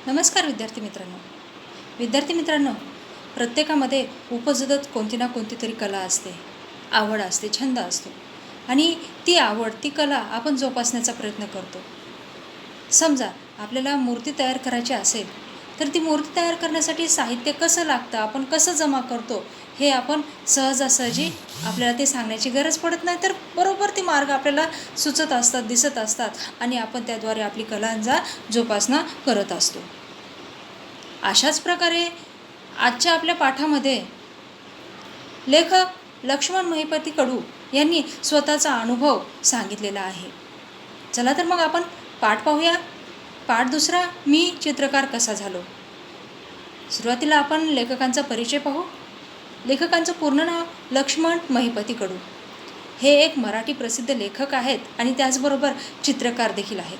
नमस्कार विद्यार्थी मित्रांनो, प्रत्येकामध्ये उपजत कोणती ना कोणती तरी कला असते, आवड असते, छंद असतो आणि ती आवड, ती कला आपण जोपासण्याचा प्रयत्न करतो. समजा आपल्याला मूर्ती तयार करायची असेल तर ती मूर्ती तयार करण्यासाठी साहित्य कसं लागतं, आपण कसं जमा करतो हे आपण सहजासहजी आपल्याला ते सांगण्याची गरज पडत नाही, तर बरोबर ते मार्ग आपल्याला सुचत असतात, दिसत असतात आणि आपण त्याद्वारे आपली कलांचा जोपासना करत असतो. अशाच प्रकारे आजच्या आपल्या पाठामध्ये लेखक लक्ष्मण महिपती कडू यांनी स्वतःचा अनुभव सांगितलेला आहे. चला तर मग आपण पाठ पाहूया. पाठ दुसरा, मी चित्रकार कसा झालो. सुरुवातीला आपण लेखकांचा परिचय पाहू. लेखकांचं पूर्ण नाव लक्ष्मण महिपती कडू. हे एक मराठी प्रसिद्ध लेखक आहेत आणि त्याचबरोबर चित्रकार देखील आहेत.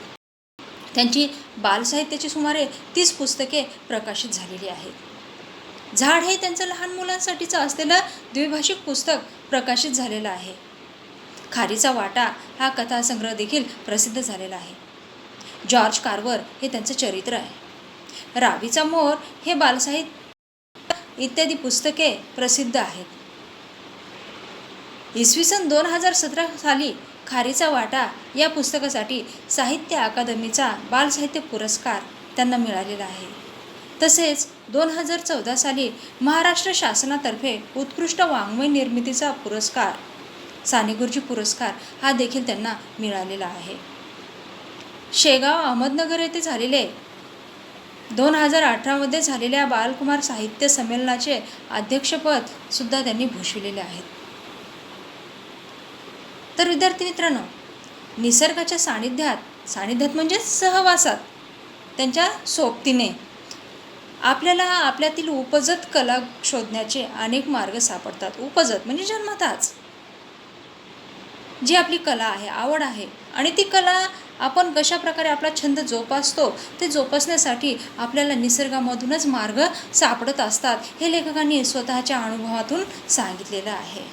त्यांची बालसाहित्याची सुमारे 30 पुस्तके प्रकाशित झालेली आहेत. झाड हे त्यांचं लहान मुलांसाठीचं असलेलं द्विभाषिक पुस्तक प्रकाशित झालेलं आहे. खारीचा वाटा हा कथासंग्रह देखील प्रसिद्ध झालेला आहे. जॉर्ज कार्वर हे त्यांचं चरित्र आहे. रावीचा मोर हे बालसाहित्य इत्यादी पुस्तके प्रसिद्ध आहेत. इसवी सन 2017 साली खारीचा वाटा या पुस्तकासाठी साहित्य अकादमीचा बालसाहित्य पुरस्कार त्यांना मिळालेला आहे. तसेच 2014 साली महाराष्ट्र शासनातर्फे उत्कृष्ट वाङ्मय निर्मितीचा पुरस्कार, साने गुरुजी पुरस्कार हा देखील त्यांना मिळालेला आहे. शेगाव अहमदनगर येथे झालेले 2018 झालेल्या बालकुमार साहित्य संमेलनाचे अध्यक्षपद सुद्धा त्यांनी भूषविलेले आहेत. तर विद्यार्थी मित्रांनो, निसर्गाच्या सानिध्यात म्हणजे सहवासात, त्यांच्या सोबतीने आपल्याला आपल्यातील उपजत कला शोधण्याचे अनेक मार्ग सापडतात. उपजत म्हणजे जन्मताच जी आपली कला आहे, आवड आहे आणि ती कला आपण कशा प्रकारे आपला छंद जोपासतो, ते जोपासण्यासाठी आपल्याला निसर्गामधूनच मार्ग सापडत असतात. हे लेखकांनी स्वतःच्या अनुभवातून सांगितलेलं आहे.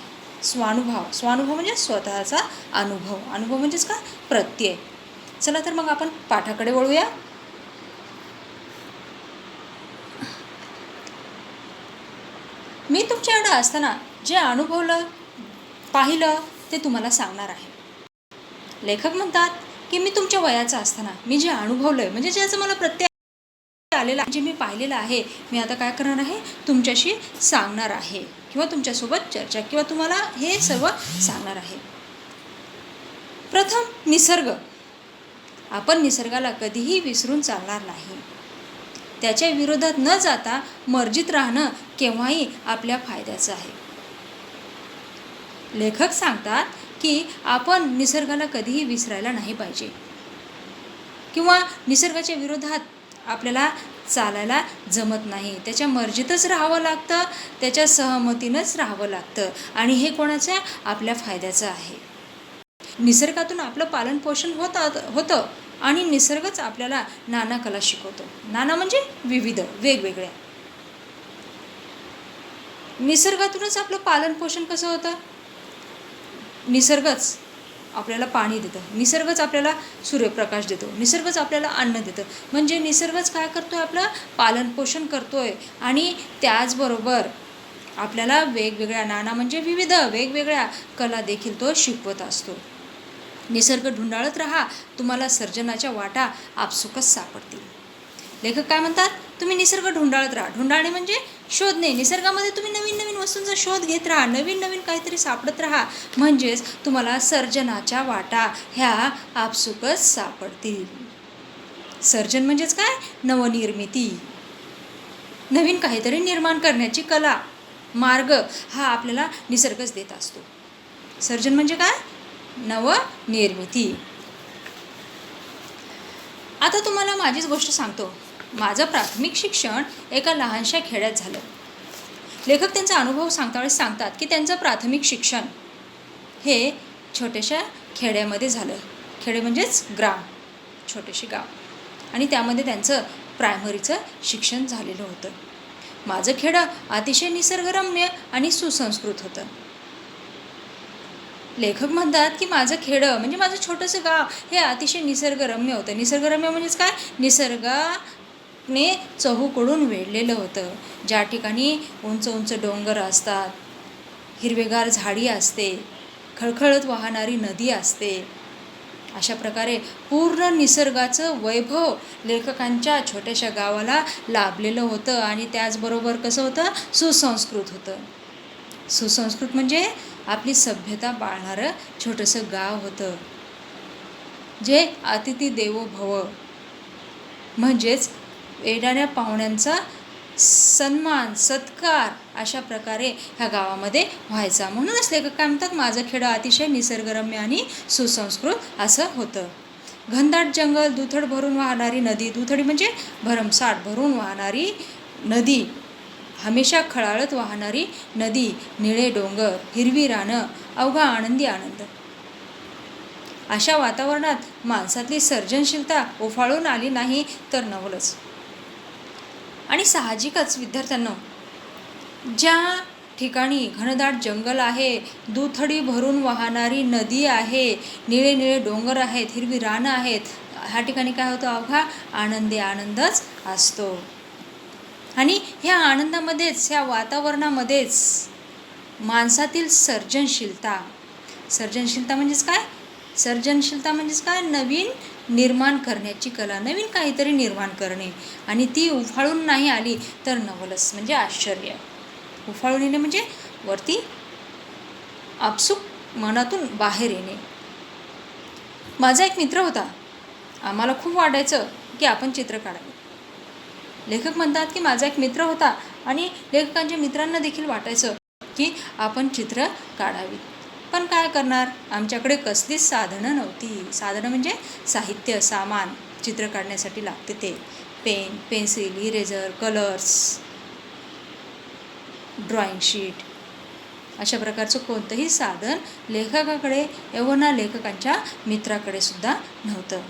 स्वानुभव म्हणजे स्वतःचा अनुभव म्हणजेच का प्रत्यय. चला तर मग आपण पाठाकडे वळूया. मी तुमच्याकडे असताना जे अनुभवलं, पाहिलं ते तुम्हाला सांगणार आहे. लेखक म्हणतात की मी तुमच्या वयाचा असताना मी जे अनुभवलंय, म्हणजे ज्याचं मला प्रत्यय आलेला, जे मी पाहिलेलं आहे, मी आता काय करणार आहे, तुमच्याशी सांगणार आहे किंवा तुमच्यासोबत चर्चा किंवा तुम्हाला हे सर्व सांगणार आहे. प्रथम, निसर्ग. आपण निसर्गाला कधीही विसरून चालणार नाही. त्याच्या विरोधात न जाता मर्जीत राहणं केव्हाही आपल्या फायद्याचं आहे. लेखक सांगतात की आपण निसर्गाला कधीही विसरायला नाही पाहिजे किंवा निसर्गाच्या विरोधात आपल्याला चालायला जमत नाही. त्याच्या मर्जीतच राहावं लागतं, त्याच्या सहमतीनंच राहावं लागतं आणि हे कोणाच्या आपल्या फायद्याचं आहे. निसर्गातून आपलं पालनपोषण होतं आणि निसर्गच आपल्याला नाना कला शिकवतो. नाना म्हणजे विविध, वेगवेगळ्या. निसर्गातूनच आपलं पालनपोषण कसं होतं? निसर्गच आपल्याला पाणी देतं, निसर्गच आपल्याला सूर्यप्रकाश देतो, निसर्गच आपल्याला अन्न देतं. म्हणजे निसर्गच काय करतोय, आपलं पालनपोषण करतोय आणि त्याचबरोबर आपल्याला वेगवेगळ्या, नाना म्हणजे विविध, वेगवेगळ्या कला देखील तो शिकवत असतो. निसर्ग ढुंडाळत राहा, तुम्हाला सर्जनाच्या वाटा आपसुकच सापडतील. लेखक काय म्हणतात, तुम्ही निसर्ग ढुंडाळत राहा. ढुंडाळणे म्हणजे शोधणे. निसर्गामध्ये तुम्ही नवीन नवीन वस्तूंचा शोध घेत राहा, नवीन नवीन काहीतरी सापडत राहा, म्हणजेच तुम्हाला सर्जनाच्या वाटा ह्या आपसुकच सापडतील. सर्जन म्हणजेच काय, नवनिर्मिती, नवीन काहीतरी निर्माण करण्याची कला, मार्ग हा आपल्याला निसर्गच देत असतो. सर्जन म्हणजे काय, नवनिर्मिती. आता तुम्हाला माझीच गोष्ट सांगतो. माझं प्राथमिक शिक्षण एका लहानशा खेड्यात झालं. लेखक त्यांचा अनुभव सांगतात की त्यांचं प्राथमिक शिक्षण हे छोट्याशा खेड्यामध्ये झालं. खेडे म्हणजेच ग्राम, छोटेसे गाव, आणि त्यामध्ये त्यांचं प्रायमरीचं शिक्षण झालेलं होतं. माझं खेडं अतिशय निसर्गरम्य आणि सुसंस्कृत होतं. लेखक म्हणतात की माझं खेडं म्हणजे माझं छोटंसं गाव हे अतिशय निसर्गरम्य होतं. निसर्गरम्य म्हणजेच काय, ने चहूकडून वेढलेलं होतं. ज्या ठिकाणी उंच उंच डोंगर असतात, हिरवेगार झाडी असते, खळखळत वाहणारी नदी असते, अशा प्रकारे पूर्ण निसर्गाचं वैभव लेखकांच्या छोट्याशा गावाला लाभलेलं होतं. आणि त्याचबरोबर कसं होतं, सुसंस्कृत होतं. सुसंस्कृत म्हणजे आपली सभ्यता पाळणारं छोटंसं गाव होतं, जे अतिथी देवो भव म्हणजेच येणाऱ्या पाहुण्यांचा सन्मान सत्कार अशा प्रकारे ह्या गावामध्ये व्हायचा. म्हणूनच लेखक काय म्हणतात, माझं खेडं अतिशय निसर्गरम्य आणि सुसंस्कृत असं होतं. घनदाट जंगल, दुथड भरून वाहणारी नदी, दुथडी म्हणजे भरमसाठ भरून वाहणारी नदी, हमेशा खळाळत वाहणारी नदी, निळे डोंगर, हिरवी रानं, अवघा आनंदी आनंद. अशा वातावरणात माणसातली सर्जनशीलता उफाळून आली नाही तर नवलच. आणि साहजिकच विद्यार्थ्यांना, ज्या ठिकाणी घनदाट जंगल आहे, दुथडी भरून वाहणारी नदी आहे, निळे निळे डोंगर आहेत, हिरवी रानं आहेत, ह्या ठिकाणी काय होतं, अवघा आनंदी आनंदच असतो. आणि ह्या आनंदामध्येच, ह्या वातावरणामध्येच माणसातील सर्जनशीलता म्हणजेच काय, नवीन निर्माण करण्याची कला, नवीन काहीतरी निर्माण करणे. आणि ती उफाळून नाही आली तर नवलच म्हणजे आश्चर्य. उफाळून येणे म्हणजे वरती आपसूक मनातून बाहेर येणे. माझा एक मित्र होता, आम्हाला खूप वाटायचं की आपण चित्र काढावे. लेखक म्हणतात की माझा एक मित्र होता आणि लेखकांच्या मित्रांना देखील वाटायचं की आपण चित्र काढावी. पण काय करणार, आमच्याकडे कसलीच साधनं नव्हती. साधनं म्हणजे साहित्य, सामान चित्र काढण्यासाठी लागते ते. Pen, pencil, eraser, colours, drawing sheet, अशा प्रकारचं कोणतंही साधन लेखकाकडे एवढा लेखकांच्या मित्राकडे सुद्धा नव्हतं.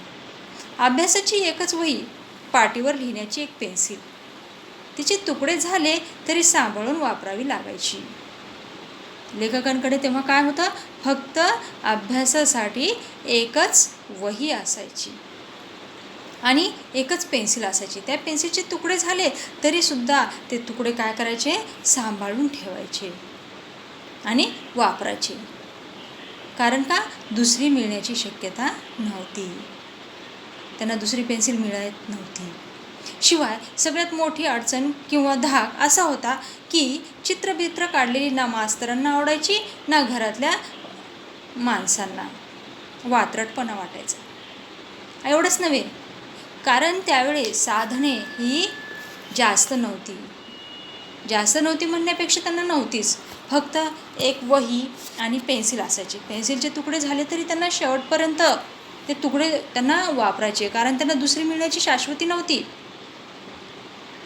अभ्यासाची एकच वही, पाटीवर लिहिण्याची एक पेन्सिल, तिचे तुकडे झाले तरी सांभाळून वापरावी लागायची. लेखकांकडे तेव्हा काय होतं, फक्त अभ्यासासाठी एकच वही असायची आणि एकच पेन्सिल असायची. त्या पेन्सिलचे तुकडे झाले तरीसुद्धा ते तुकडे काय करायचे, सांभाळून ठेवायचे आणि वापरायचे. कारण का, दुसरी मिळण्याची शक्यता नव्हती, त्यांना दुसरी पेन्सिल मिळत नव्हती. शिवाय सगळ्यात मोठी अडचण किंवा धाक असा होता की चित्रबित्र काढलेली ना मास्तरांना आवडायची ना घरातल्या माणसांना. वात्रटपणा वाटायचा. एवढंच नव्हे, कारण त्यावेळी साधने ही जास्त नव्हती म्हणण्यापेक्षा त्यांना नव्हतीच. फक्त एक वही आणि पेन्सिल असायची. पेन्सिलचे तुकडे झाले तरी त्यांना शेवटपर्यंत ते तुकडे त्यांना वापरायचे, कारण त्यांना दुसरी मिळण्याची शाश्वती नव्हती.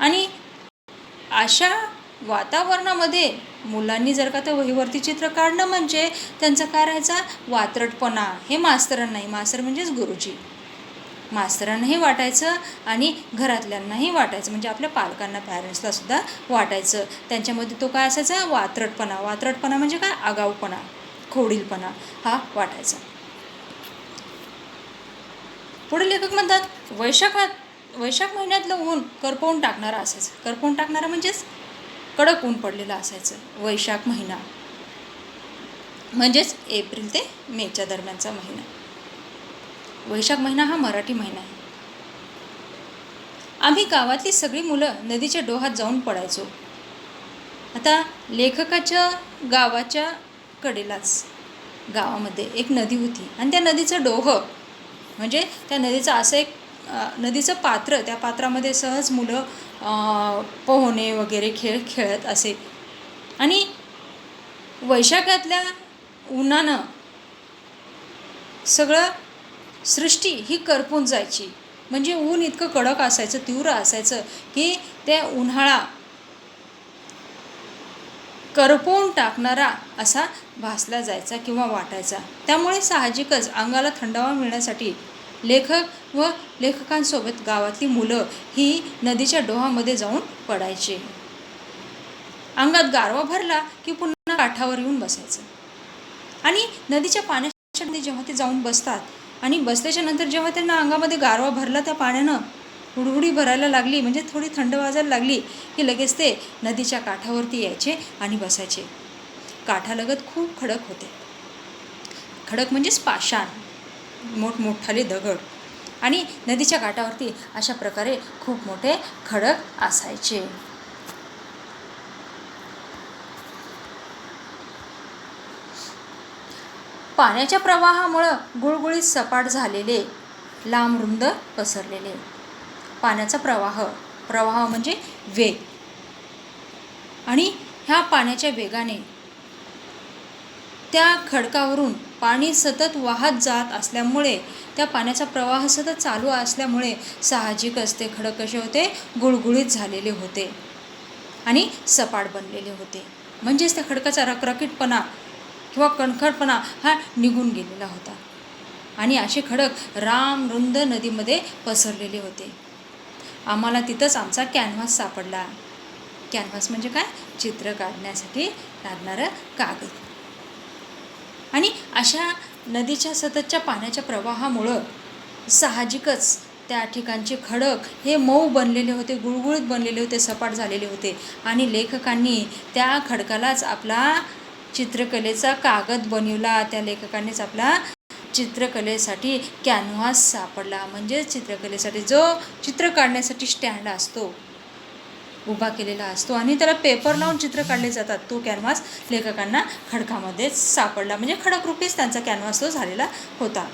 आणि अशा वातावरणामध्ये मुलांनी जर का त्या वहीवरती चित्र काढणं म्हणजे त्यांचं काय राहायचा, वात्रटपणा. हे मास्तरांनाही, मास्तर म्हणजेच गुरुजी, मास्तरांनाही वाटायचं आणि घरातल्यांनाही वाटायचं, म्हणजे आपल्या पालकांना, पॅरेंट्सला सुद्धा वाटायचं. त्यांच्यामध्ये तो काय असायचा, वात्रटपणा म्हणजे काय, आगाऊपणा, खोडीलपणा हा वाटायचा. पुढे लेखक म्हणतात, वैशाख महिन्यातलं ऊन करपवून टाकणारं असायचं. करपवून टाकणारं म्हणजेच कडक ऊन पडलेलं असायचं. वैशाख महिना म्हणजेच एप्रिल ते मेच्या दरम्यानचा महिना. वैशाख महिना हा मराठी महिना आहे. आम्ही गावातली सगळी मुलं नदीच्या डोहात जाऊन पडायचो. आता लेखकाच्या गावाच्या कडेलाच गावामध्ये एक नदी होती आणि त्या नदीचं डोह म्हणजे त्या नदीचं असं एक नदीचं पात्र, त्या पात्रामध्ये सहज मुलं पोहणे वगैरे खेळ खेळत असे. आणि वैशाखातल्या उन्हानं सगळं सृष्टी ही करपून जायची. म्हणजे ऊन इतकं कडक असायचं, तीव्र असायचं की त्या उन्हाळा करपवून टाकणारा असा भासला जायचा किंवा वाटायचा. त्यामुळे साहजिकच अंगाला थंडावा मिळण्यासाठी लेखक व लेखकांसोबत गावातली मुलं ही नदीच्या डोहामध्ये जाऊन पडायचे. अंगात गारवा भरला की पुन्हा काठावर येऊन बसायचं. आणि नदीच्या पाण्याच्या जेव्हा ते जाऊन बसतात आणि बसल्याच्या नंतर जेव्हा त्यांना अंगामध्ये गारवा भरला त्या पाण्यानं, हुडहुडी भरायला लागली म्हणजे थोडी थंड वाजायला लागली की लगेच ते नदीच्या काठावरती यायचे आणि बसायचे. काठालगत खूप खडक होते. खडक म्हणजेच पाषाण, मोठमोठाले दगड, आणि नदीच्या काठावरती अशा प्रकारे खूप मोठे खडक असायचे. पाण्याच्या प्रवाहामुळं गुळगुळीत सपाट झालेले, लांब रुंद पसरलेले. पाण्याचा प्रवाह म्हणजे वेग, आणि ह्या पाण्याच्या वेगाने त्या खडकावरून पाणी सतत वाहत जात असल्यामुळे, त्या पाण्याचा प्रवाह सतत चालू असल्यामुळे साहजिकच ते खडक कसे होते, गुळगुळीत झालेले होते आणि सपाट बनलेले होते. म्हणजेच त्या खडकाचा रखरखीतपणा किंवा कणखरपणा हा निघून गेलेला होता, आणि असे खडक राम रुंद नदीमध्ये पसरलेले होते. आम्हाला तिथंच आमचा कॅनव्हास सापडला. कॅनव्हास म्हणजे काय? चित्र काढण्यासाठी लागणारं कागद. आणि अशा नदीच्या सततच्या पाण्याच्या प्रवाहामुळं साहजिकच त्या ठिकाणचे खडक हे मऊ बनलेले होते, गुळगुळीत बनलेले होते, सपाट झालेले होते, आणि लेखकांनी त्या खडकालाच आपला चित्रकलेचा कागद बनवला. त्या लेखकांनीच आपला चित्रकलेसाठी कॅनव्हास सापडला. म्हणजे चित्रकलेसाठी जो चित्र काढण्यासाठी स्टँड असतो, उभा केलेला असतो, आणि त्याला पेपर लावून चित्र काढले जातात, तो कॅनव्हास लेखकांना खडकामध्येच सापडला. म्हणजे खडकरूपीच त्यांचा कॅनव्हास तो झालेला होता.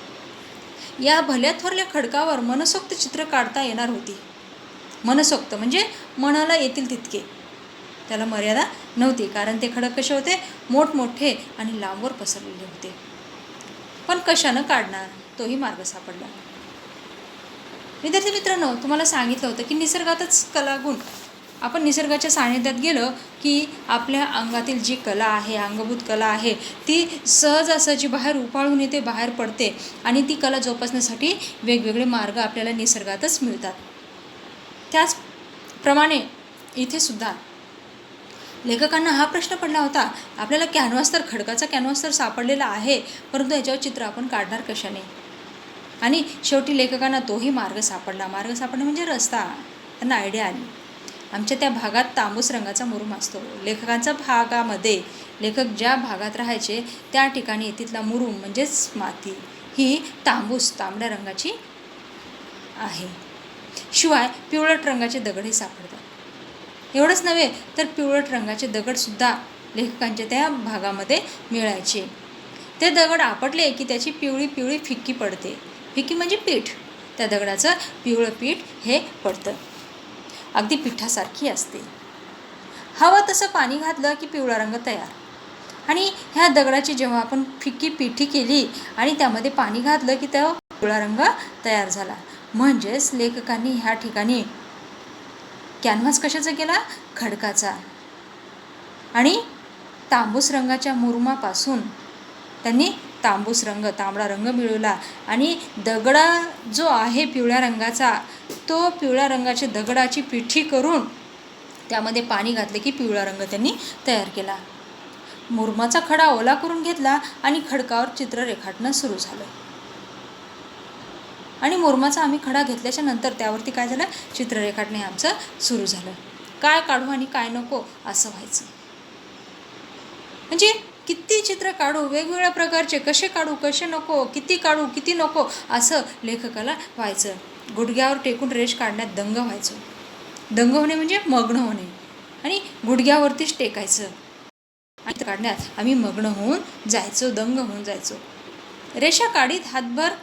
या भल्या थोरल्या खडकावर मनसोक्त चित्र काढता येणार होती. मनसोक्त म्हणजे मनाला येतील तितके, त्याला मर्यादा नव्हती, कारण ते खडक कसे होते, मोठमोठे आणि लांबवर पसरलेले होते. पण कशानं काढणार, तोही मार्ग सापडला. विद्यार्थी मित्रांनो, तुम्हाला सांगितलं होतं की निसर्गातच कला गुण, आपण निसर्गाच्या सानिध्यात गेलो की आपल्या अंगातील जी कला आहे, अंगभूत कला आहे, ती सहजासहजी बाहेर उफाळून येते, बाहेर पडते, आणि ती कला जोपासण्यासाठी वेगवेगळे मार्ग आपल्याला निसर्गातच मिळतात. त्याचप्रमाणे इथे सुद्धा लेखकांना हा प्रश्न पडला होता, आपल्याला कॅनव्हास तर, खडकाचा कॅनव्हास तर सापडलेला आहे, परंतु याच्यावर चित्र आपण काढणार कशाने? आणि शेवटी लेखकांना तोही मार्ग सापडला. मार्ग सापडणे म्हणजे रस्ता. त्यांना आयडिया आली. आमच्या त्या भागात तांबूस रंगाचा मुरुम असतो. लेखकांच्या भागामध्ये, लेखक ज्या भागात राहायचे त्या ठिकाणी तिथला मुरुम म्हणजेच माती ही तांबड्या रंगाची आहे. शिवाय पिवळट रंगाचे दगडही सापडतात. एवढंच नव्हे तर पिवळट रंगाचे दगडसुद्धा लेखकांच्या त्या भागामध्ये मिळायचे. ते दगड आपटले की त्याची पिवळी पिवळी फिक्की पडते. फिक्की म्हणजे पीठ. त्या दगडाचं पिवळं पीठ हे पडतं, अगदी पिठासारखी असते. हवं तसं पाणी घातलं की पिवळा रंग तयार. आणि ह्या दगडाची जेव्हा आपण फिक्की पिठी केली आणि त्यामध्ये पाणी घातलं की तेव्हा पिवळा रंग तयार झाला. म्हणजेच लेखकांनी ह्या ठिकाणी कॅनव्हास कशाचा केला? खडकाचा. आणि तांबूस रंगाच्या मुरुमापासून त्यांनी तांबडा रंग मिळवला, आणि दगडा जो आहे पिवळ्या रंगाचा, तो पिवळ्या रंगाच्या दगडाची पिठी करून त्यामध्ये पाणी घातले की पिवळा रंग त्यांनी तयार केला. मुरुमाचा खडा ओला करून घेतला आणि खडकावर चित्र रेखाटणं सुरू झालं. आणि मुरुमाचा आम्ही खडा घेतल्याच्या नंतर त्यावरती काय झालं, चित्र रेखाटणे आमचं सुरू झालं. काय काढू आणि काय नको असं व्हायचं. म्हणजे किती चित्र काढू, वेगवेगळ्या प्रकारचे, कसे काढू, कसे नको, किती काढू, किती नको, असं लेखकाला व्हायचं. गुडघ्यावर टेकून रेष काढण्यात दंग व्हायचो. दंग होणे म्हणजे मग्न होणे, आणि गुडघ्यावरतीच टेकायचं आणि काढण्यात आम्ही मग्न होऊन जायचो, दंग होऊन जायचो. रेषा काढीत हातभर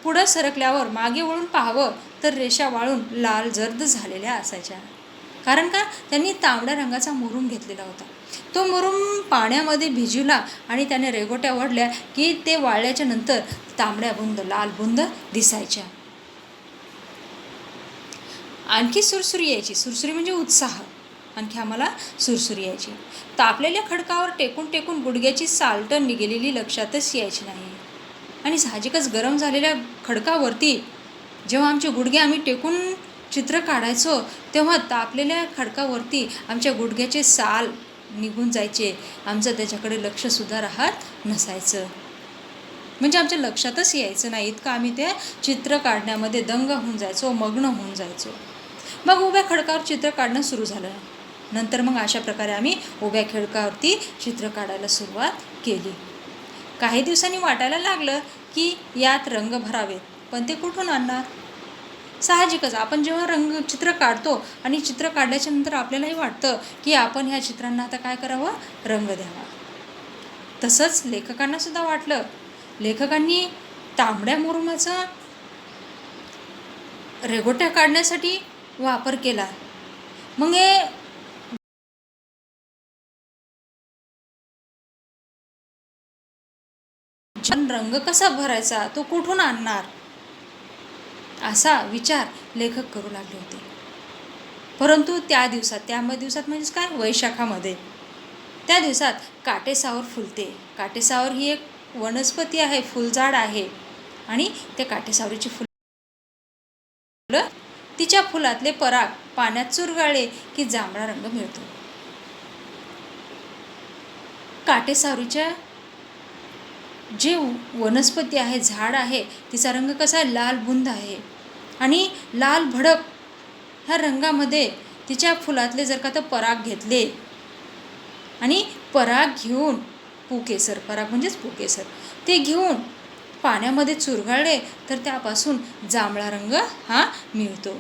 पुढं सरकल्यावर मागे वळून पाहावं तर रेषा वाळून लाल जर्द झालेल्या असायच्या. कारण का? त्यांनी तांबड्या रंगाचा मुरुम घेतलेला होता. तो मुरुम पाण्यामध्ये भिजवला आणि त्याने रेघोट्या ओढल्या की ते वाळल्याच्या नंतर तांबड्या बुंद, लाल बुंद दिसायच्या. आणखी सुरसुरी यायची. सुरसुरी म्हणजे उत्साह. आणखी आम्हाला सुरसुरी यायची. तापलेल्या खडकावर टेकून टेकून गुडघ्याची सालटण निघालेली लक्षातच यायची नाही. आणि साहजिकच गरम झालेल्या खडकावरती जेव्हा आमचे गुडघे आम्ही टेकून चित्र काढायचो तेव्हा तापलेल्या खडकावरती आमच्या गुडघ्याचे साल निघून जायचे. आमचं त्याच्याकडे लक्षसुद्धा राहत नसायचं. म्हणजे आमच्या लक्षातच यायचं नाही इतकं आम्ही ते चित्र काढण्यामध्ये दंग होऊन जायचो, मग्न होऊन जायचो. मग उभ्या खडकावर चित्र काढणं सुरू झालं. नंतर मग अशा प्रकारे आम्ही उभ्या खडकावरती चित्र काढायला सुरुवात केली. काही दिवसांनी वाटायला लागलं की यात रंग भरावेत, पण ते कुठून आणणार? साहजिकच आपण जेव्हा चित्र काढतो आणि चित्र काढल्याच्या नंतर आपल्यालाही वाटतं की आपण ह्या चित्रांना आता काय करावं, रंग द्यावा. तसंच लेखकांना सुद्धा वाटलं. लेखकांनी तांबड्या मुरुमाचा रेघोट्या काढण्यासाठी वापर केला. मग हे रंग कसा भरायचा, तो कुठून आणणार, असा विचार लेखक करू लागले होते. परंतु त्या दिवसात म्हणजेच काय, वैशाखामध्ये त्या दिवसात काटेसावर फुलते. काटेसावर ही एक वनस्पती आहे, फुलझाड आहे. आणि त्या काटेसावरीची फुलं, तिच्या फुलातले पराग पाण्यात चुरगाळले की जांभळा रंग मिळतो. काटेसावरीच्या जे वनस्पती आहे, झाड आहे, तिचा रंग कसा आहे, लाल बुंद आहे. आणि लाल भडक ह्या रंगामध्ये तिच्या फुलातले जर का तर पराग घेतले आणि पराग घेऊन पराग म्हणजेच पुकेसर, ते घेऊन पाण्यामध्ये चुरगाळले तर त्यापासून जांभळा रंग हा मिळतो.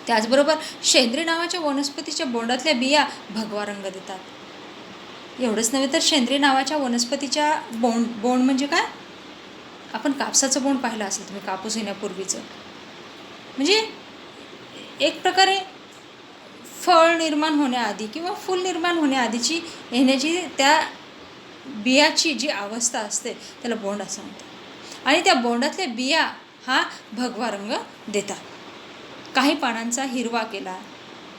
त्याचबरोबर शेंद्री नावाच्या वनस्पतीच्या बोंडातल्या बिया भगवा रंग देतात. एवढंच नव्हे तर शेंद्री नावाच्या वनस्पतीच्या बोंड म्हणजे काय, आपण कापसाचं बोंड पाहिलं असेल तुम्ही, कापूस येण्यापूर्वीचं. म्हणजे एक प्रकारे फळ निर्माण होण्याआधी किंवा फूल निर्माण होण्याआधीची येण्याची त्या बियाची जी अवस्था असते त्याला बोंड असं म्हणतात. आणि त्या बोंडातल्या बिया हा भगवा रंग देतात. काही पानांचा हिरवा केला,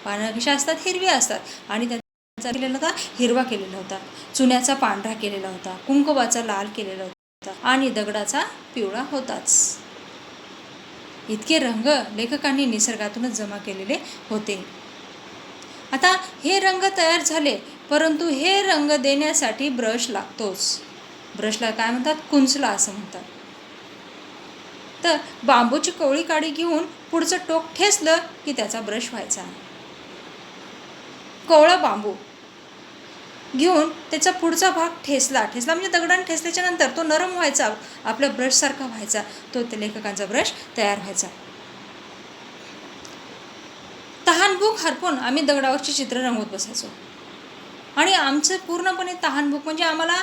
पानं कशा असतात, हिरवी असतात. आणि त्यांचा केलेला होता हिरवा केलेला होता, चुन्याचा पांढरा केलेला होता, कुंकवाचा लाल केलेला होता आणि दगडाचा पिवळा होताच. इतके रंग लेखकांनी निसर्गातूनच जमा केलेले होते. आता हे रंग तयार झाले, परंतु हे रंग देण्यासाठी ब्रश लागतोच. ब्रशला काय म्हणतात, कुंचला असं म्हणतात. तर बांबूची कवळी काडी घेऊन पुढचं टोक ठेचलं की त्याचा ब्रश व्हायचा. कवळा बांबू घेऊन त्याचा पुढचा भाग ठेचला म्हणजे दगडाने ठेचल्याच्या नंतर तो नरम व्हायचा, आपल्या ब्रशसारखा व्हायचा, तो त्या लेखकांचा ब्रश तयार व्हायचा. तहानभूक हरपून आम्ही दगडावरची चित्र रंगवत बसायचो. आणि आमचं पूर्णपणे तहानभूक म्हणजे आम्हाला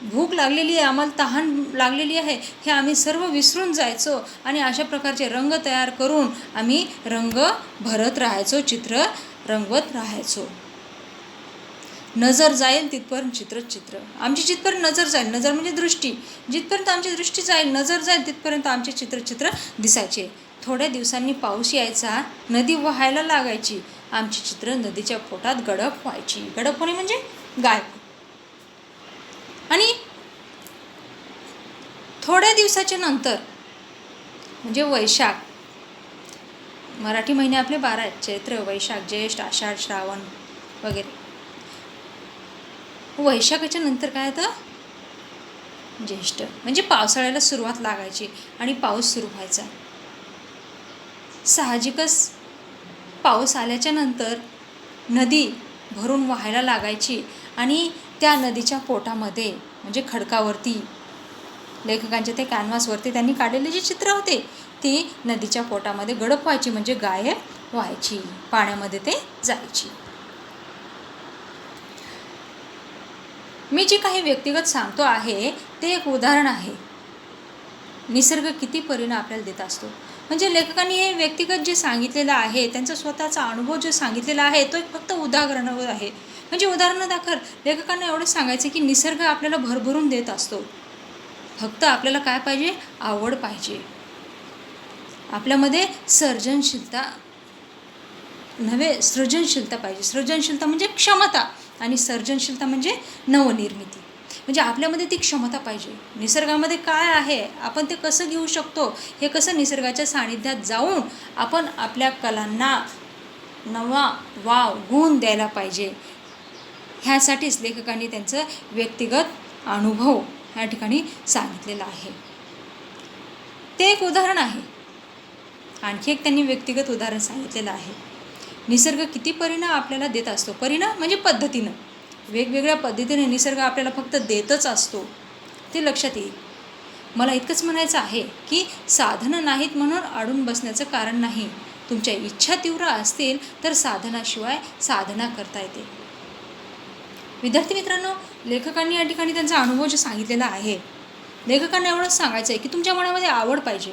भूक लागलेली आहे, आम्हाला तहान लागलेली आहे, हे आम्ही सर्व विसरून जायचो. आणि अशा प्रकारचे रंग तयार करून आम्ही रंग भरत राहायचो, चित्र रंगवत राहायचो. नजर जाईल तिथपर्यंत चित्र आमची जिथपर्यंत नजर जाईल, नजर म्हणजे दृष्टी, जिथपर्यंत आमची दृष्टी जाईल, नजर जाईल तिथपर्यंत आमचे चित्र दिसायचे. थोड्या दिवसांनी पाऊस यायचा, नदी वाहायला लागायची, आमची चित्र नदीच्या पोटात गडप व्हायची. गडप होणे म्हणजे गायब. आणि थोड्या दिवसाच्या नंतर म्हणजे वैशाख, मराठी महिने आपले 12 आहेत, चैत्र, वैशाख, ज्येष्ठ, आषाढ, श्रावण वगैरे. वैशाखाच्या नंतर काय येतं, ज्येष्ठ म्हणजे पावसाळ्याला सुरुवात लागायची आणि पाऊस सुरू व्हायचा. साहजिकच पाऊस आल्याच्या नंतर नदी भरून वाहायला लागायची आणि त्या नदीच्या पोटामध्ये म्हणजे खडकावरती, लेखकांच्या ते कॅनव्हासवरती त्यांनी काढलेले जे चित्र होते ती नदीच्या पोटामध्ये गडप व्हायची म्हणजे गायब व्हायची, पाण्यामध्ये ते जायची. मी जे काही व्यक्तिगत सांगतो आहे ते एक उदाहरण आहे. निसर्ग किती परिणाम आपल्याला देत असतो. म्हणजे लेखकांनी हे व्यक्तिगत जे सांगितलेलं आहे, त्यांचा स्वतःचा अनुभव जो सांगितलेला आहे तो एक फक्त उदाहरणावर आहे. म्हणजे उदाहरणादाखल लेखकांना एवढं सांगायचं की निसर्ग आपल्याला भरभरून देत असतो. फक्त आपल्याला काय पाहिजे, आवड पाहिजे. आपल्यामध्ये सृजनशीलता पाहिजे. सृजनशीलता म्हणजे क्षमता आणि सर्जनशीलता म्हणजे नवनिर्मिती. म्हणजे आपल्यामध्ये ती क्षमता पाहिजे. निसर्गामध्ये काय आहे, आपण ते कसं घेऊ शकतो, हे कसं निसर्गाच्या सानिध्यात जाऊन आपण आपल्या कलांना नवा वाव गुण द्यायला पाहिजे. ह्यासाठीच लेखकांनी त्यांचं व्यक्तिगत अनुभव या ठिकाणी सांगितलेलं आहे. ते एक उदाहरण आहे. आणखी एक त्यांनी व्यक्तिगत उदाहरण सांगितलेलं आहे. निसर्ग किती परिणाम आपल्याला देत असतो. परिणाम म्हणजे पद्धतीनं, वेगवेगळ्या पद्धतीने निसर्ग आपल्याला फक्त देतच असतो, ते लक्षात येईल. मला इतकंच म्हणायचं आहे की साधनं नाहीत म्हणून अडून बसण्याचं कारण नाही. तुमच्या इच्छा तीव्र असतील तर साधनाशिवाय साधना करता येते. विद्यार्थी मित्रांनो, लेखकांनी या ठिकाणी त्यांचा अनुभव जो सांगितलेला आहे, लेखकांना एवढंच सांगायचं आहे की तुमच्या मनामध्ये आवड पाहिजे,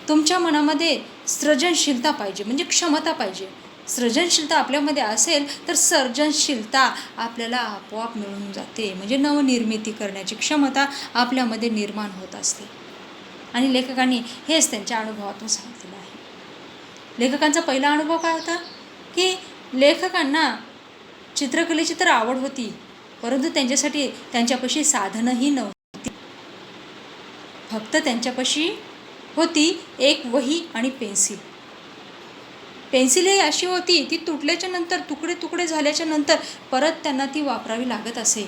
तुमच्या मनामध्ये सृजनशीलता पाहिजे, म्हणजे क्षमता पाहिजे. सृजनशीलता आपल्यामध्ये असेल तर सर्जनशीलता आपल्याला आपोआप मिळून जाते, म्हणजे नवनिर्मिती करण्याची क्षमता आपल्यामध्ये निर्माण होत असते. आणि लेखकांनी हेच त्यांच्या अनुभवातून सांगितलेलं आहे. लेखकांचा पहिला अनुभव काय होता की लेखकांना चित्रकलेची तर आवड होती, परंतु त्यांच्यापाशी साधनही नव्हती. फक्त त्यांच्यापाशी होती एक वही आणि पेन्सिल. पेन्सिलही अशी होती, ती तुटल्याच्या नंतर, तुकडे तुकडे झाल्याच्या नंतर परत त्यांना ती वापरावी लागत असे,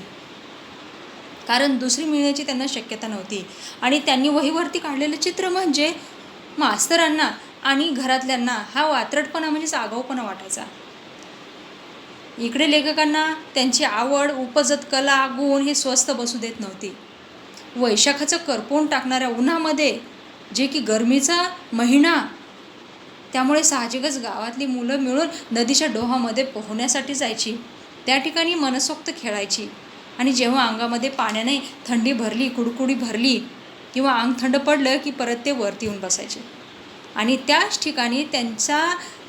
कारण दुसरी मिळण्याची त्यांना शक्यता नव्हती. आणि त्यांनी वहीवरती काढलेलं चित्र म्हणजे मास्तरांना आणि घरातल्यांना हा वात्रटपणा म्हणजेच आगाऊपणा वाटायचा. इकडे लेखकांना त्यांची आवड, उपजत कला, गुण हे स्वस्थ बसू देत नव्हती. वैशाखाचं करपवून टाकणाऱ्या उन्हामध्ये, जे की गरमीचा महिना, त्यामुळे साहजिकच गावातली मुलं मिळून नदीच्या डोहामध्ये पोहण्यासाठी जायची. त्या ठिकाणी मनसोक्त खेळायची. आणि जेव्हा अंगामध्ये पाण्याने थंडी भरली, कुडकुडी भरली किंवा अंग थंड पडलं की परत ते वरती येऊन बसायचे. आणि त्याच ठिकाणी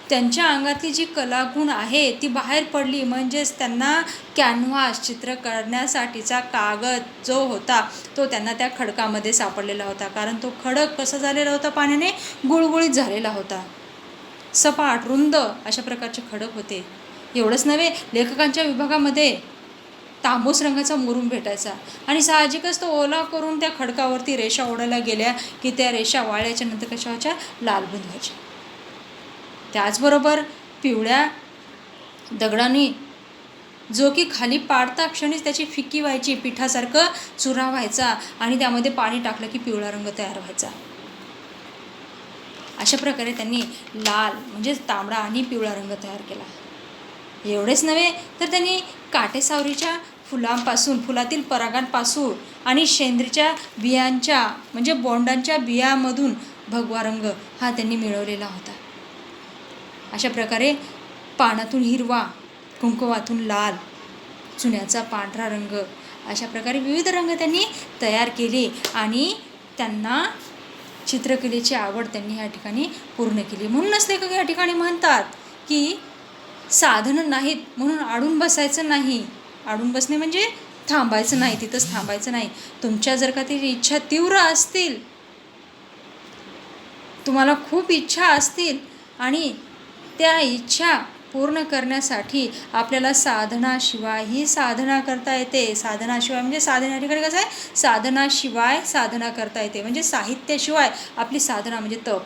त्यांच्या अंगातली जी कलागुण आहे ती बाहेर पडली. म्हणजेच त्यांना कॅनव्हास, चित्र काढण्यासाठीचा कागद जो होता तो त्यांना त्या खडकामध्ये सापडलेला होता. कारण तो खडक कसा झालेला होता, पाण्याने गुळगुळीत झालेला होता. सपाट, रुंद अशा प्रकारचे खडक होते. एवढंच नव्हे, लेखकांच्या विभागामध्ये तांबूस रंगाचा मुरुम भेटायचा आणि साहजिकच तो ओला करून त्या खडकावरती रेषा ओढायला गेल्या की त्या रेषा वाळल्याच्या नंतर कशा व्हायच्या, लालबुंद व्हायच्या. त्याचबरोबर पिवळ्या दगडाने जो की खाली पाडता क्षणीच त्याची फिक्की व्हायची, पिठासारखं चुरा व्हायचा आणि त्यामध्ये पाणी टाकलं की पिवळा रंग तयार व्हायचा. अशा प्रकारे त्यांनी लाल म्हणजे तांबडा आणि पिवळा रंग तयार केला. एवढेच नव्हे तर त्यांनी काटेसावरीच्या फुलांपासून, फुलातील परागांपासून आणि शेंद्रीच्या बियांच्या म्हणजे बोंडांच्या बियामधून भगवा रंग हा त्यांनी मिळवलेला होता. अशा प्रकारे पानातून हिरवा, कुंकुमातून लाल, चुन्याचा पांढरा रंग अशा प्रकारे विविध रंग त्यांनी तयार केले आणि त्यांना चित्रकलेची आवड त्यांनी या ठिकाणी पूर्ण केली. म्हणूनच लेखक या ठिकाणी म्हणतात की साधनं नाहीत म्हणून अडून बसायचं नाही. अडून बसणे म्हणजे थांबायचं नाही, तिथंच थांबायचं नाही. तुमच्या जर का ती इच्छा तीव्र असतील, तुम्हाला खूप इच्छा असतील आणि त्या इच्छा पूर्ण करण्यासाठी आपल्याला साधनाशिवायही साधना करता येते. साधनाशिवाय म्हणजे साधना ठिकाणी कसं आहे, साधनाशिवाय साधना करता येते. म्हणजे साहित्याशिवाय आपली साधना म्हणजे तप.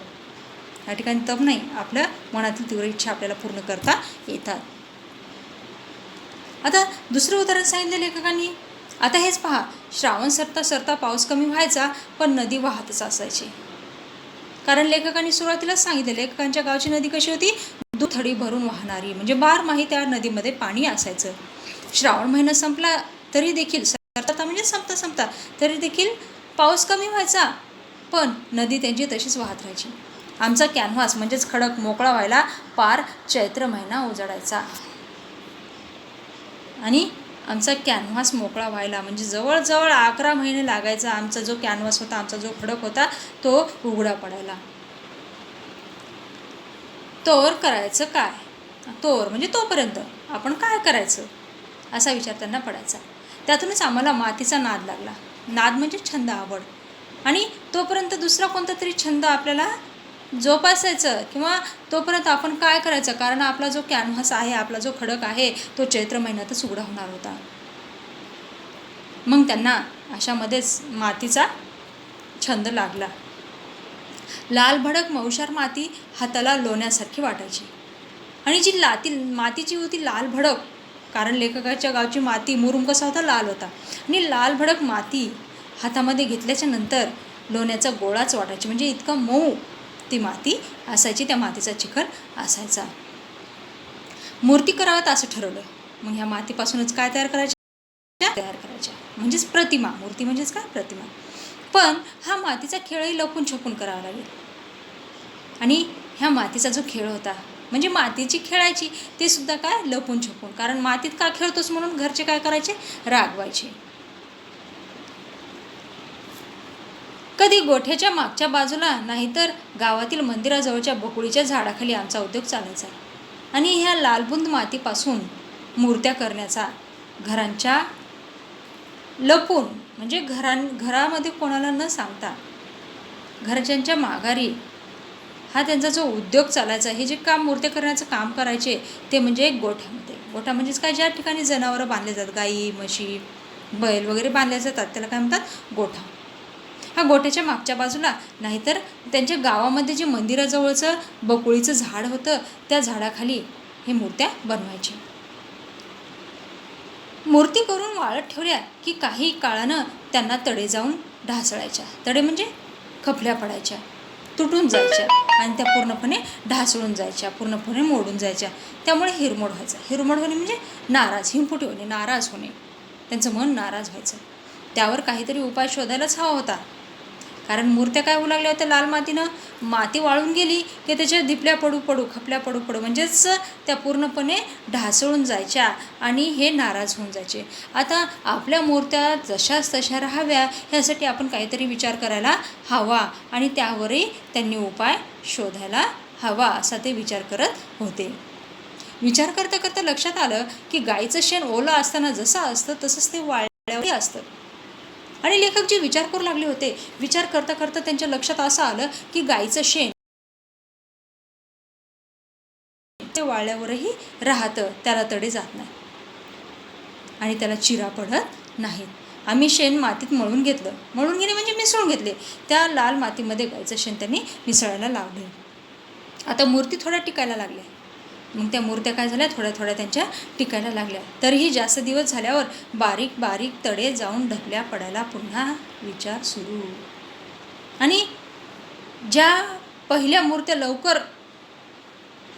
या ठिकाणी तप नाही, आपल्या मनातील तीव्र इच्छा आपल्याला पूर्ण करता येतात. आता दुसरं उदाहरण सांगितलं लेखकांनी. आता हेच पहा, श्रावण सरता सरता पाऊस कमी व्हायचा पण नदी वाहतच असायची. कारण लेखकांनी सुरुवातीलाच सांगितलं, लेखकांच्या गावची नदी कशी होती, दुथडी भरून वाहणारी, म्हणजे बारमाही त्या नदीमध्ये पाणी असायचं. श्रावण महिना संपला तरी देखील, सरता म्हणजे संपता तरी देखील पाऊस कमी व्हायचा पण नदी त्यांची तशीच वाहत राहायची. आमचा कॅनव्हास म्हणजेच खडक मोकळा व्हायला पार चैत्र महिना उजाडायचा आणि आमचा कॅनव्हास मोकळा व्हायला म्हणजे जवळजवळ 11 महिने लागायचा. आमचा जो कॅनव्हास होता, आमचा जो खडक होता तो उघडा पडायला. तोवर करायचं काय, तोवर म्हणजे तोपर्यंत आपण काय करायचं असा विचार त्यांना पडायचा. त्यातूनच आम्हाला मातीचा नाद लागला. नाद म्हणजे छंद, आवड. आणि तोपर्यंत दुसरा कोणता तरी छंद आपल्याला जोपासायचं किंवा तोपर्यंत आपण काय करायचं, कारण आपला जो कॅनव्हास आहे, आपला जो खडक आहे तो चैत्र महिन्यातच उघडा होणार होता. मग त्यांना अशामध्येच मातीचा छंद लागला. लाल भडक मौशार माती हाताला लोण्यासारखी वाटायची आणि जी मातीची होती लाल भडक, कारण लेखकाच्या गावची माती मुरुम कसा होता, लाल होता. आणि लाल भडक माती हातामध्ये घेतल्याच्या नंतर लोण्याचा गोळाच वाटायची, म्हणजे इतका मऊ ती माती असायची, त्या मातीचा चिखल असायचा. मूर्ती कराव्यात असं ठरवलं. मग ह्या मातीपासूनच काय तयार करायच्या म्हणजेच प्रतिमा. मूर्ती म्हणजेच काय, प्रतिमा. पण हा मातीचा खेळही लपून छपून करावा लागेल. आणि ह्या मातीचा जो खेळ होता, म्हणजे मातीची खेळायची ते सुद्धा काय, लपून छपून. कारण मातीत का खेळतोस म्हणून घरचे काय करायचे, रागवायचे. कधी गोठ्याच्या मागच्या बाजूला, नाहीतर गावातील मंदिराजवळच्या बकुळीच्या झाडाखाली आमचा उद्योग चालायचा. आणि ह्या लालबुंद मातीपासून मूर्त्या करण्याचा घरांच्या लपून, म्हणजे घरामध्ये कोणाला न सांगता घरच्यांच्या माघारी हा त्यांचा जो उद्योग चालायचा. हे जे काम मूर्त्या करण्याचं काम करायचे ते म्हणजे गोठ्यामध्ये. गोठा म्हणजेच काय, ज्या ठिकाणी जनावरं बांधले जातात, गाई म्हशी बैल वगैरे बांधले जातात, त्याला काय म्हणतात, गोठा. हा गोठ्याच्या मागच्या बाजूला, नाहीतर त्यांच्या गावामध्ये जे मंदिराजवळचं बकुळीचं झाड होतं त्या झाडाखाली हे मूर्त्या बनवायचे. मूर्ती करून वाळत ठेवल्या की काही काळानं त्यांना तडे जाऊन ढासळायच्या. तडे म्हणजे खपल्या पडायच्या, तुटून जायच्या आणि त्या पूर्णपणे ढासळून जायच्या, पूर्णपणे मोडून जायच्या. त्यामुळे हिरमोड व्हायचा. हिरमोड होणे म्हणजे नाराज, हिमफुटी होणे, नाराज होणे, त्यांचं मन नाराज व्हायचं. त्यावर काहीतरी उपाय शोधायलाच हवा होता. कारण मूर्त्या काय होऊ लागल्या होत्या, लाल मातीनं. माती वाळून गेली की त्याच्या दिपल्या पडू पडू, खपल्या पडू पडू, म्हणजेच त्या पूर्णपणे ढासळून जायच्या आणि हे नाराज होऊन जायचे. आता आपल्या मूर्त्या जशाच तशा राहाव्या ह्यासाठी आपण काहीतरी विचार करायला हवा आणि त्यावरही त्यांनी उपाय शोधायला हवा असा ते विचार करत होते. विचार करता करता लक्षात आलं की गाईचं शेण ओलं असताना जसं असतं तसंच ते वाळल्यावर असतं. आणि लेखक जे विचार करू लागले होते, विचार करता करता त्यांच्या लक्षात असं आलं की गाईचं शेण ते वाळल्यावरही राहतं, त्याला तडे जात नाही आणि त्याला चिरा पडत नाहीत. आम्ही शेण मातीत मळून घेतलं. मळून घेणे म्हणजे मिसळून घेतले. त्या लाल मातीमध्ये गाईचं शेण त्यांनी मिसळायला लावले. आता मूर्ती थोड्या टिकायला लागल्या. मग त्या मूर्त्या काय झाल्या, थोड्या थोड्या त्यांच्या टिकायला लागल्या. तरीही जास्त दिवस झाल्यावर बारीक बारीक तडे जाऊन ढकल्या पडायला पुन्हा विचार सुरू. आणि ज्या पहिल्या मूर्त्या लवकर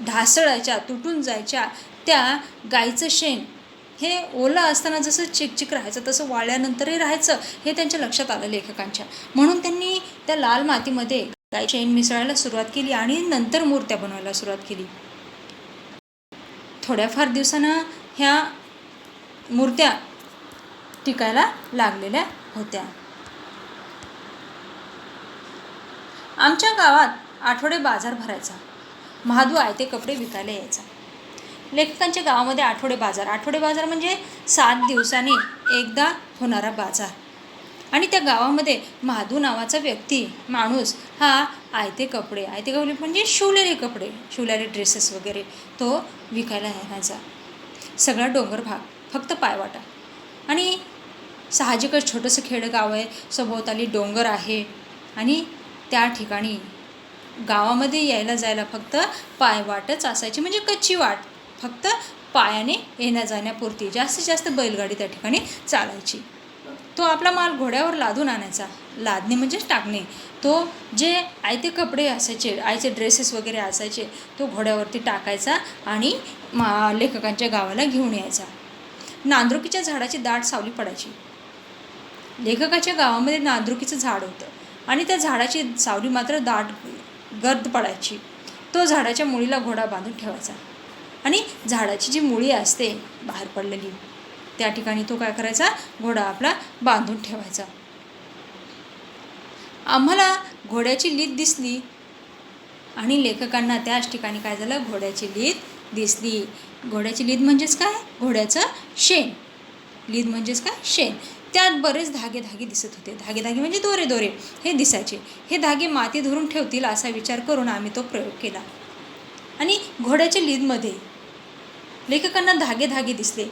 ढासळायच्या, तुटून जायच्या, त्या गाईचं शेण हे ओलं असताना जसं चिकचिक राहायचं तसं वाळल्यानंतरही राहायचं, हे त्यांच्या लक्षात आलं लेखकांच्या. म्हणून त्यांनी त्या लाल मातीमध्ये गाईचं शेण मिसळायला सुरुवात केली आणि नंतर मूर्त्या बनवायला सुरुवात केली. थोड्याफार दिवसानं ह्या मूर्त्या टिकायला लागलेल्या होत्या. आमच्या गावात आठवडे बाजार भरायचा. महादू आयते कपडे विकायला यायचा. लेखकांच्या गावामध्ये आठवडे बाजार म्हणजे 7 दिवसांनी एकदा होणारा बाजार. आणि त्या गावामध्ये महादू नावाचा माणूस हा आयते कपडे म्हणजे शिवलेले कपडे, शिवलेले ड्रेसेस वगैरे तो विकायला यायचा. सगळा डोंगर भाग, फक्त पायवाटा. आणि साहजिकच छोटंसं खेडगाव आहे, सभोवताली डोंगर आहे आणि त्या ठिकाणी गावामध्ये यायला जायला फक्त पायवाटच असायची, म्हणजे कच्ची वाट, फक्त पायाने येण्या जाण्यापुरती. जास्तीत जास्त बैलगाडी त्या ठिकाणी चालायची. तो आपला माल घोड्यावर लादून आणायचा. लादणे म्हणजेच टाकणे. तो जे आयते कपडे असायचे, आयचे ड्रेसेस वगैरे असायचे, तो घोड्यावरती टाकायचा आणि लेखकांच्या गावाला घेऊन यायचा. नांदरुकीच्या झाडाची दाट सावली पडायची. लेखकाच्या गावामध्ये नांदरुकीचं झाड होतं आणि त्या झाडाची सावली मात्र दाट गर्द पडायची. तो झाडाच्या मुळीला घोडा बांधून ठेवायचा आणि झाडाची जी मुळी असते बाहेर पडलेली त्या ठिकाणी तो काय करायचा, घोडा आपला बांधून ठेवायचा. आम्हाला घोड्याची लीद दिसली आणि लेखकांना त्याच ठिकाणी काय झालं, घोड्याची लीद दिसली. घोड्याची लीद म्हणजेच काय, घोड्याचं शेण. लीद म्हणजेच काय, शेण. त्यात बरेच धागे दिसत होते. धागे म्हणजे दोरे हे दिसायचे. हे धागे माती धरून ठेवतील असा विचार करून आम्ही तो प्रयोग केला. आणि घोड्याच्या लीदमध्ये लेखकांना धागे दिसले.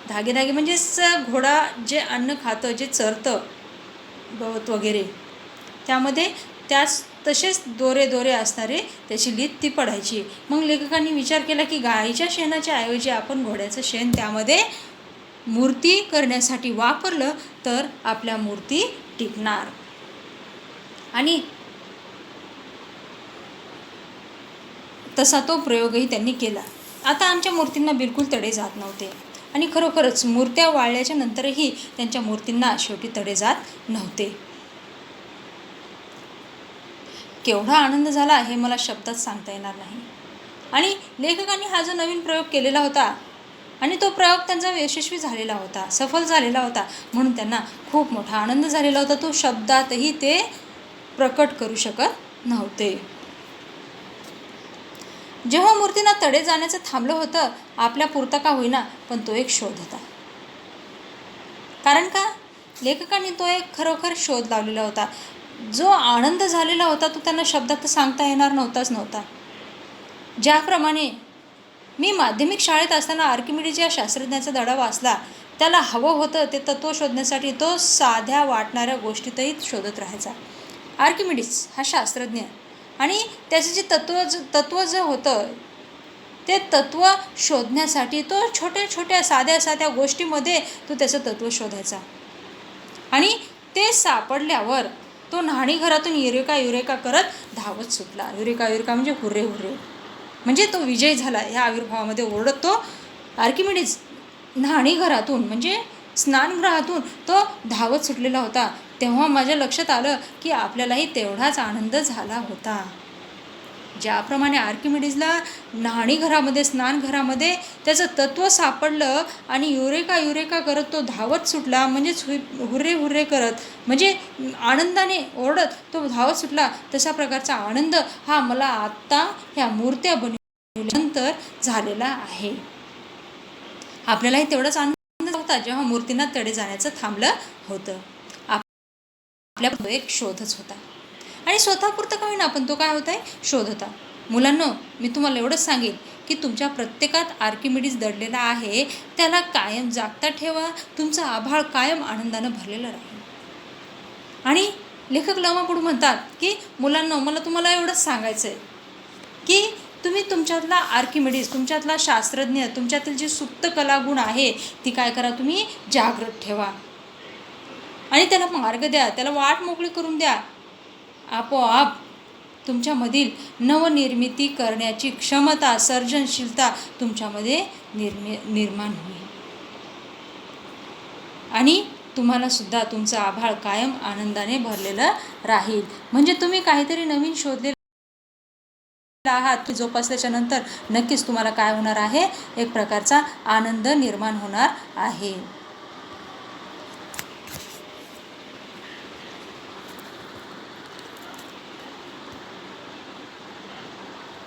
धागे म्हणजेच घोडा जे अन्न खातं, जे चरतं गवत वगैरे, त्यामध्ये त्याच तसेच दोरे दोरे असणारे त्याची लीद ती पडायची. मग लेखकांनी विचार केला की गाईच्या शेणाच्या ऐवजी आपण घोड्याचं शेण त्यामध्ये मूर्ती करण्यासाठी वापरलं तर आपल्या मूर्ती टिकणार. आणि तसा तो प्रयोगही त्यांनी केला. आता आमच्या मूर्तींना बिलकुल तडे जात नव्हते आणि खरोखरच मूर्त्या वाळल्याच्या नंतरही त्यांच्या मूर्तींना शेवटी तडे जात नव्हते. केवढा आनंद झाला हे मला शब्दात सांगता येणार नाही. आणि लेखकांनी हा जो नवीन प्रयोग केलेला होता आणि तो प्रयोग त्यांचा यशस्वी झालेला होता, सफल झालेला होता, म्हणून त्यांना खूप मोठा आनंद झालेला होता. तो शब्दातही ते प्रकट करू शकत नव्हते. जेव्हा मूर्तींना तडे जाण्याचं थांबलं होतं, आपल्या पुरता का होईना पण तो एक शोध होता. कारण का, लेखकांनी तो एक खरोखर शोध लावलेला होता. जो आनंद झालेला होता तो त्यांना शब्दात सांगता येणार नव्हता. ज्याप्रमाणे मी माध्यमिक शाळेत असताना आर्किमिडीज या शास्त्रज्ञाचा धडा वाचला, त्याला हवं होतं ते तत्त्व शोधण्यासाठी तो साध्या वाटणाऱ्या गोष्टीतही शोधत राहायचा. आर्किमिडीज हा शास्त्रज्ञ आणि त्याचं जे तत्त्व जे होतं ते तत्त्व शोधण्यासाठी तो छोट्या छोट्या साध्या गोष्टीमध्ये तो त्याचं तत्त्व शोधायचा. आणि ते सापडल्यावर तो न्हाणीघरातून युरेका करत धावत सुटला. युरेका म्हणजे हुर्रे, म्हणजे तो विजय झाला या आविर्भावामध्ये ओरडत तो आर्किमिडीज न्हाणीघरातून म्हणजे स्नानगृहातून तो धावत सुटलेला होता. तेव्हा माझ्या लक्षात आलं की आपल्यालाही तेवढाच आनंद झाला होता. ज्याप्रमाणे आर्किमिडीजला न्हाणीघरामध्ये स्नानघरामध्ये त्याचं तत्त्व सापडलं आणि युरेका करत तो धावत सुटला, म्हणजेच हुर्रे करत म्हणजे आनंदाने ओरडत तो धावत सुटला, तशा प्रकारचा आनंद हा मला आत्ता ह्या मूर्त्या बनवल्यानंतर झालेला आहे. आपल्यालाही तेवढाच आनंद होता जेव्हा मूर्तींना तडे जाण्याचं थांबलं होतं. आपल्या एक शोधच होता आणि स्वतःपुरतं का होईना पण तो काय होता, शोध होता. मुलांनो, मी तुम्हाला एवढंच सांगेन की तुमच्या प्रत्येकात आर्किमिडीज दडलेला आहे, त्याला कायम जागता ठेवा. तुमचं आभाळ कायम आनंदानं भरलेलं राहील. आणि लेखक लमापुढे म्हणतात की मुलांनो, मला तुम्हाला एवढंच सांगायचं आहे की तुम्ही तुमच्यातला आर्किमिडीज, तुमच्यातला शास्त्रज्ञ, तुमच्यातील जी सुप्त कलागुण आहे ती काय करा, तुम्ही जागृत ठेवा आणि त्याला मार्ग द्या, त्याला वाट मोकळी करून द्या. आपोआप तुमच्यामधील नवनिर्मिती करण्याची क्षमता, सर्जनशीलता तुमच्यामध्ये निर्माण होईल आणि तुम्हाला सुद्धा तुमचं आभाळ कायम आनंदाने भरलेलं राहील. म्हणजे तुम्ही काहीतरी नवीन शोधलेलं आहात, जोपासल्याच्या नंतर नक्कीच तुम्हाला काय होणार आहे, एक प्रकारचा आनंद निर्माण होणार आहे.